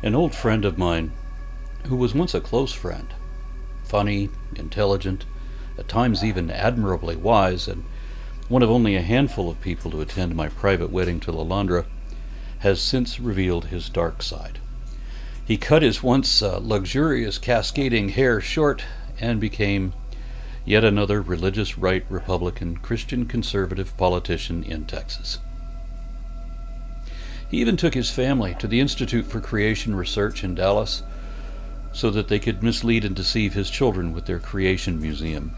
An old friend of mine, who was once a close friend, funny, intelligent, at times even admirably wise, and one of only a handful of people to attend my private wedding to Lalandra, has since revealed his dark side. He cut his once luxurious cascading hair short and became yet another religious right Republican Christian conservative politician in Texas. He even took his family to the Institute for Creation Research in Dallas so that they could mislead and deceive his children with their creation museum.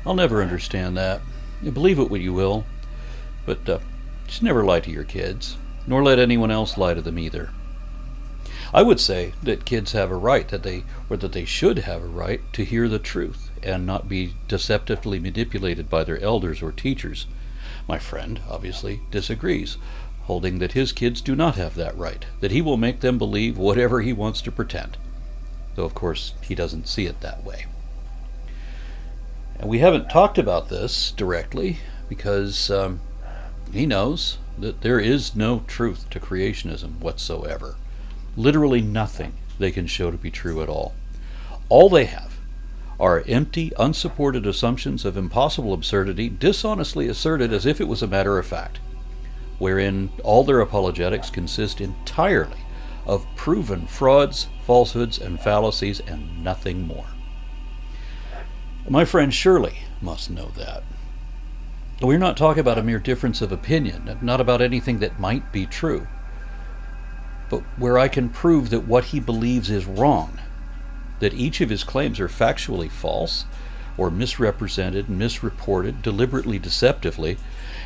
I'll never understand that. Believe it what you will, but just never lie to your kids, nor let anyone else lie to them either. I would say that kids have a right, that they should have a right to hear the truth and not be deceptively manipulated by their elders or teachers. My friend obviously disagrees, holding that his kids do not have that right, that he will make them believe whatever he wants to pretend, though of course he doesn't see it that way. And we haven't talked about this directly because he knows that there is no truth to creationism whatsoever. Literally nothing they can show to be true at all. All they have are empty, unsupported assumptions of impossible absurdity, dishonestly asserted as if it was a matter of fact, wherein all their apologetics consist entirely of proven frauds, falsehoods, and fallacies, and nothing more. My friend Shirley must know that. We're not talking about a mere difference of opinion, not about anything that might be true, but where I can prove that what he believes is wrong, that each of his claims are factually false, or misrepresented, misreported, deliberately deceptively,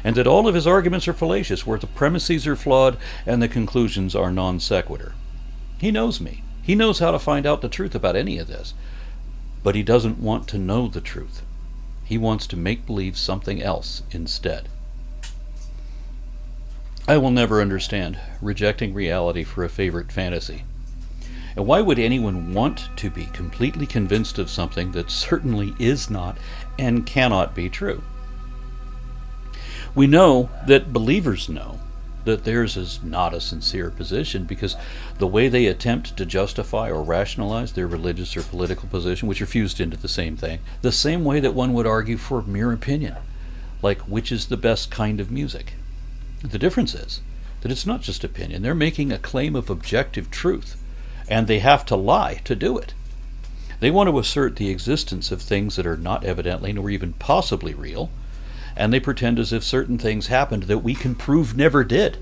and that all of his arguments are fallacious, where the premises are flawed and the conclusions are non sequitur. He knows me. He knows how to find out the truth about any of this, but he doesn't want to know the truth. He wants to make believe something else instead. I will never understand rejecting reality for a favorite fantasy. And why would anyone want to be completely convinced of something that certainly is not and cannot be true? We know that believers know that theirs is not a sincere position because the way they attempt to justify or rationalize their religious or political position, which are fused into the same thing, the same way that one would argue for mere opinion, like which is the best kind of music. The difference is that it's not just opinion. They're making a claim of objective truth, and they have to lie to do it. They want to assert the existence of things that are not evidently nor even possibly real, and they pretend as if certain things happened that we can prove never did.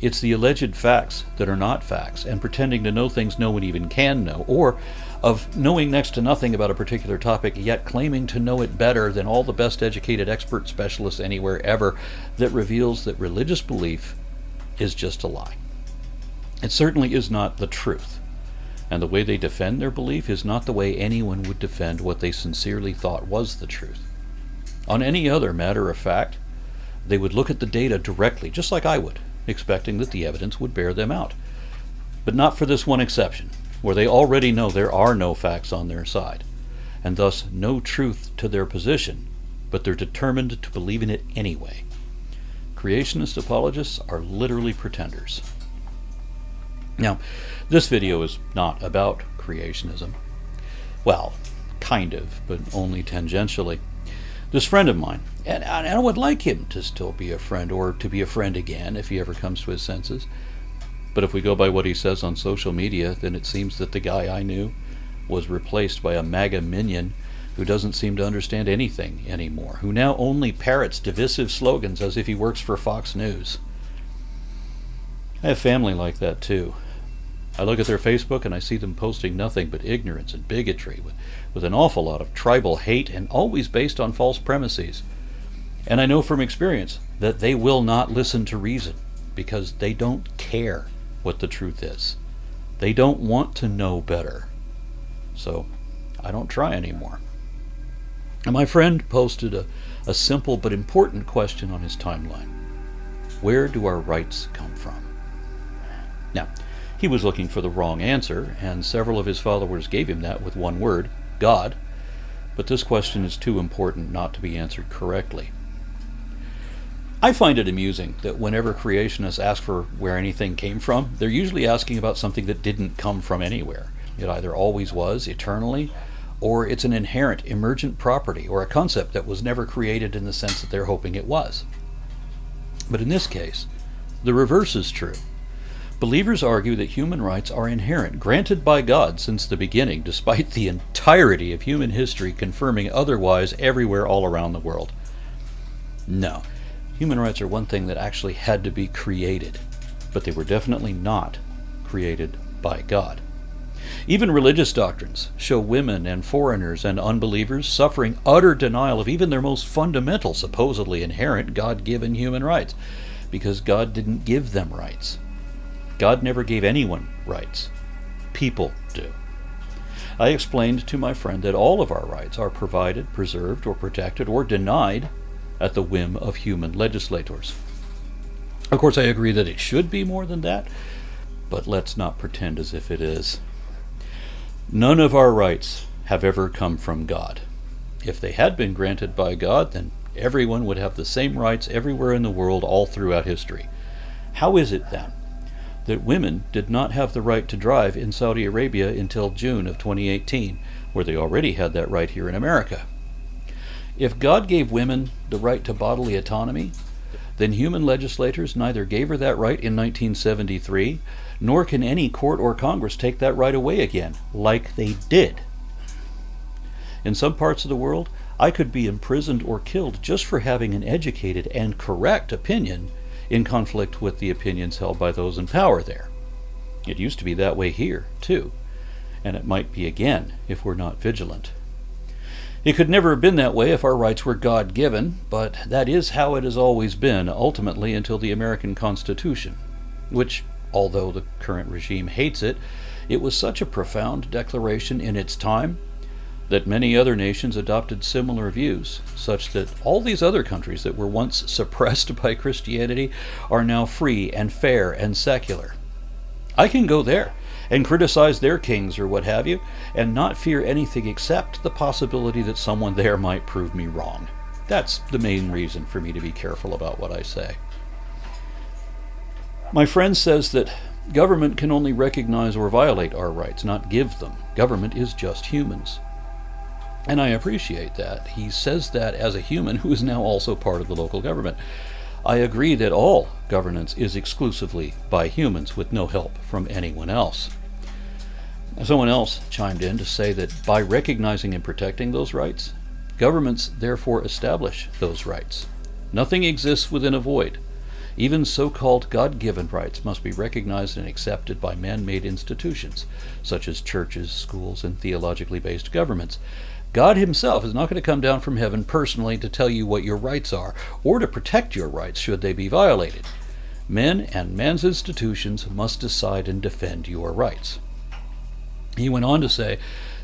It's the alleged facts that are not facts, and pretending to know things no one even can know, or of knowing next to nothing about a particular topic, yet claiming to know it better than all the best educated expert specialists anywhere ever, that reveals that religious belief is just a lie. It certainly is not the truth, and the way they defend their belief is not the way anyone would defend what they sincerely thought was the truth. On any other matter of fact, they would look at the data directly, just like I would, expecting that the evidence would bear them out. But not for this one exception, where they already know there are no facts on their side, and thus no truth to their position, but they're determined to believe in it anyway. Creationist apologists are literally pretenders. Now, this video is not about creationism. Well, kind of, but only tangentially. This friend of mine, and I would like him to still be a friend, or to be a friend again if he ever comes to his senses. But if we go by what he says on social media, then it seems that the guy I knew was replaced by a MAGA minion who doesn't seem to understand anything anymore, who now only parrots divisive slogans as if he works for Fox News. I have family like that too. I look at their Facebook and I see them posting nothing but ignorance and bigotry, with an awful lot of tribal hate, and always based on false premises. And I know from experience that they will not listen to reason, because they don't care what the truth is. They don't want to know better. So I don't try anymore. And my friend posted a simple but important question on his timeline. Where do our rights come from? Now, he was looking for the wrong answer, and several of his followers gave him that with one word, God. But this question is too important not to be answered correctly. I find it amusing that whenever creationists ask for where anything came from, they're usually asking about something that didn't come from anywhere. It either always was, eternally, or it's an inherent, emergent property or a concept that was never created in the sense that they're hoping it was. But in this case, the reverse is true. Believers argue that human rights are inherent, granted by God since the beginning, despite the entirety of human history confirming otherwise everywhere all around the world. No, human rights are one thing that actually had to be created, but they were definitely not created by God. Even religious doctrines show women and foreigners and unbelievers suffering utter denial of even their most fundamental, supposedly inherent, God-given human rights, because God didn't give them rights. God never gave anyone rights. People do. I explained to my friend that all of our rights are provided, preserved, or protected, or denied at the whim of human legislators. Of course, I agree that it should be more than that, but let's not pretend as if it is. None of our rights have ever come from God. If they had been granted by God, then everyone would have the same rights everywhere in the world all throughout history. How is it, then, that women did not have the right to drive in Saudi Arabia until June of 2018, where they already had that right here in America? If God gave women the right to bodily autonomy, then human legislators neither gave her that right in 1973, nor can any court or Congress take that right away again, like they did. In some parts of the world, I could be imprisoned or killed just for having an educated and correct opinion in conflict with the opinions held by those in power there. It used to be that way here, too, and it might be again if we're not vigilant. It could never have been that way if our rights were God-given, but that is how it has always been, ultimately until the American Constitution, which, although the current regime hates it, it was such a profound declaration in its time that many other nations adopted similar views, such that all these other countries that were once suppressed by Christianity are now free and fair and secular. I can go there and criticize their kings or what have you, and not fear anything except the possibility that someone there might prove me wrong. That's the main reason for me to be careful about what I say. My friend says that government can only recognize or violate our rights, not give them. Government is just humans. And I appreciate that. He says that as a human who is now also part of the local government. I agree that all governance is exclusively by humans with no help from anyone else. Someone else chimed in to say that by recognizing and protecting those rights, governments therefore establish those rights. Nothing exists within a void. Even so-called God-given rights must be recognized and accepted by man-made institutions, such as churches, schools, and theologically based governments. God himself is not going to come down from heaven personally to tell you what your rights are, or to protect your rights should they be violated. Men and man's institutions must decide and defend your rights. He went on to say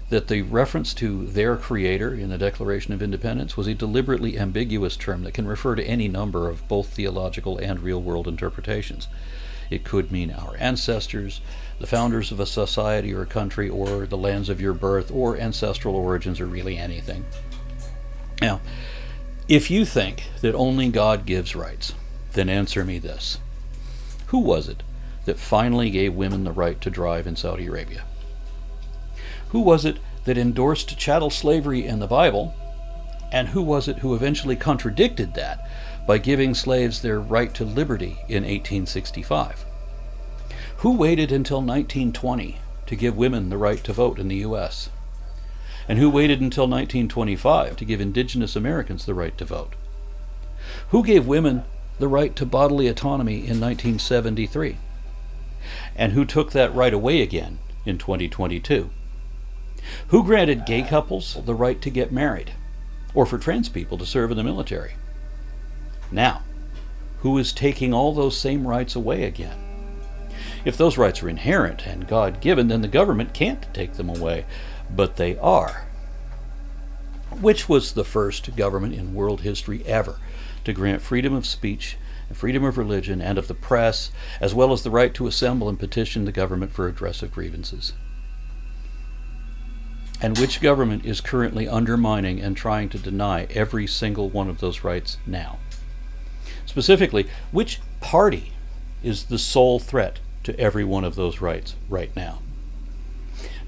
that the reference to their creator in the Declaration of Independence was a deliberately ambiguous term that can refer to any number of both theological and real-world interpretations. It could mean our ancestors, the founders of a society or a country, or the lands of your birth, or ancestral origins, or really anything. Now, if you think that only God gives rights, then answer me this. Who was it that finally gave women the right to drive in Saudi Arabia? Who was it that endorsed chattel slavery in the Bible? And who was it who eventually contradicted that by giving slaves their right to liberty in 1865? Who waited until 1920 to give women the right to vote in the U.S.? And who waited until 1925 to give indigenous Americans the right to vote? Who gave women the right to bodily autonomy in 1973? And who took that right away again in 2022? Who granted gay couples the right to get married, or for trans people to serve in the military? Now, who is taking all those same rights away again? If those rights are inherent and God-given, then the government can't take them away, but they are. Which was the first government in world history ever to grant freedom of speech, and freedom of religion, and of the press, as well as the right to assemble and petition the government for redress of grievances? And which government is currently undermining and trying to deny every single one of those rights now? Specifically, which party is the sole threat to every one of those rights right now?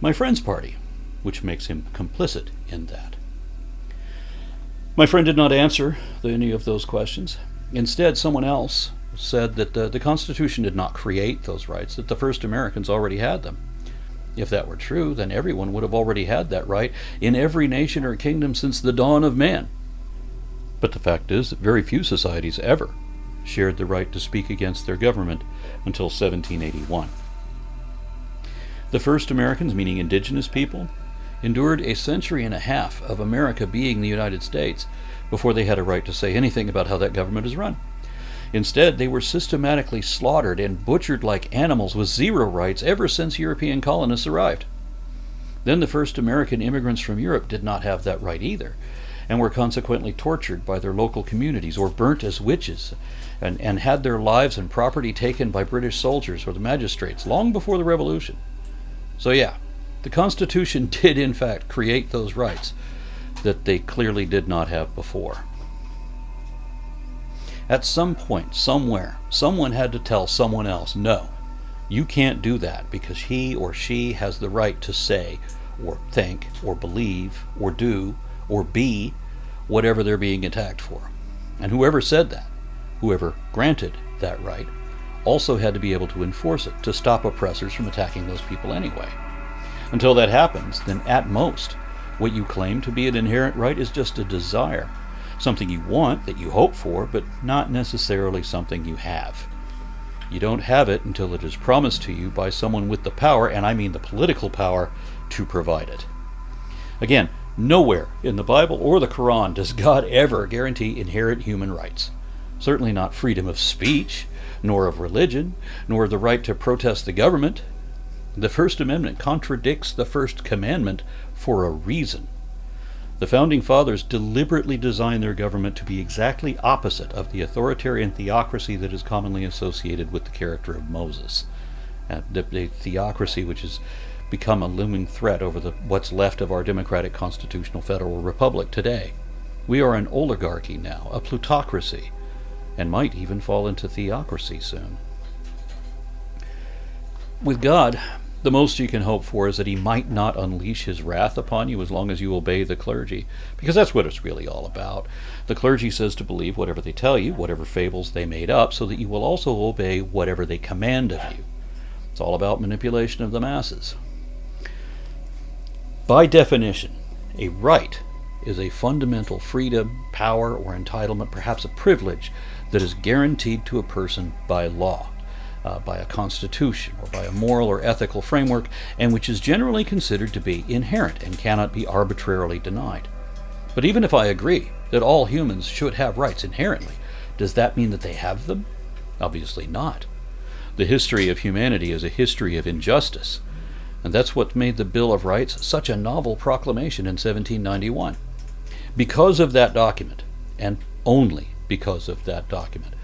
My friend's party, which makes him complicit in that. My friend did not answer any of those questions. Instead, someone else said that the Constitution did not create those rights, that the first Americans already had them. If that were true, then everyone would have already had that right in every nation or kingdom since the dawn of man. But the fact is that very few societies ever shared the right to speak against their government until 1781. The first Americans, meaning indigenous people, endured a century and a half of America being the United States before they had a right to say anything about how that government is run. Instead, they were systematically slaughtered and butchered like animals with zero rights ever since European colonists arrived. Then the first American immigrants from Europe did not have that right either, and were consequently tortured by their local communities or burnt as witches, and had their lives and property taken by British soldiers or the magistrates long before the Revolution. So yeah, the Constitution did in fact create those rights that they clearly did not have before. At some point, somewhere, someone had to tell someone else, no, you can't do that because he or she has the right to say or think or believe or do or be whatever they're being attacked for. And whoever said that, whoever granted that right, also had to be able to enforce it to stop oppressors from attacking those people anyway. Until that happens, then at most, what you claim to be an inherent right is just a desire, something you want, that you hope for, but not necessarily something you have. You don't have it until it is promised to you by someone with the power, and I mean the political power, to provide it. Again, nowhere in the Bible or the Quran does God ever guarantee inherent human rights. Certainly not freedom of speech, nor of religion, nor the right to protest the government. The First Amendment contradicts the First Commandment for a reason. The Founding Fathers deliberately designed their government to be exactly opposite of the authoritarian theocracy that is commonly associated with the character of Moses. The theocracy which has become a looming threat over what's left of our democratic constitutional federal republic today. We are an oligarchy now, a plutocracy, and might even fall into theocracy soon. With God, the most you can hope for is that he might not unleash his wrath upon you as long as you obey the clergy, because that's what it's really all about. The clergy says to believe whatever they tell you, whatever fables they made up, so that you will also obey whatever they command of you. It's all about manipulation of the masses. By definition, a right is a fundamental freedom, power, or entitlement, perhaps a privilege, that is guaranteed to a person by law, by a constitution, or by a moral or ethical framework, and which is generally considered to be inherent and cannot be arbitrarily denied. But even if I agree that all humans should have rights inherently, does that mean that they have them? Obviously not. The history of humanity is a history of injustice, and that's what made the Bill of Rights such a novel proclamation in 1791. Because of that document, and only because of that document,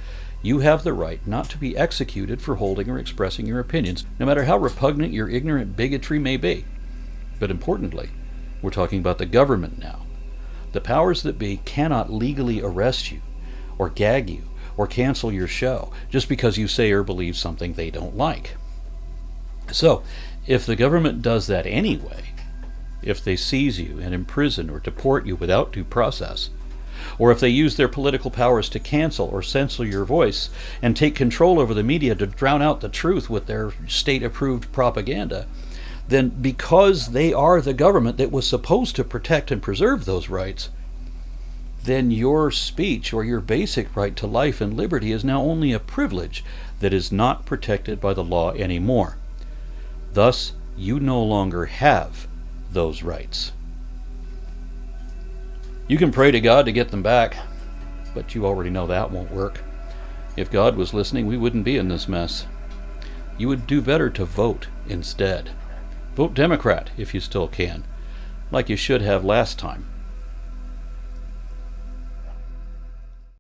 you have the right not to be executed for holding or expressing your opinions, no matter how repugnant your ignorant bigotry may be. But importantly, we're talking about the government now. The powers that be cannot legally arrest you, or gag you, or cancel your show, just because you say or believe something they don't like. So, if the government does that anyway, if they seize you and imprison or deport you without due process, or if they use their political powers to cancel or censor your voice and take control over the media to drown out the truth with their state-approved propaganda, then because they are the government that was supposed to protect and preserve those rights, then your speech or your basic right to life and liberty is now only a privilege that is not protected by the law anymore. Thus, you no longer have those rights. You can pray to God to get them back, but you already know that won't work. If God was listening, we wouldn't be in this mess. You would do better to vote instead. Vote Democrat if you still can, like you should have last time.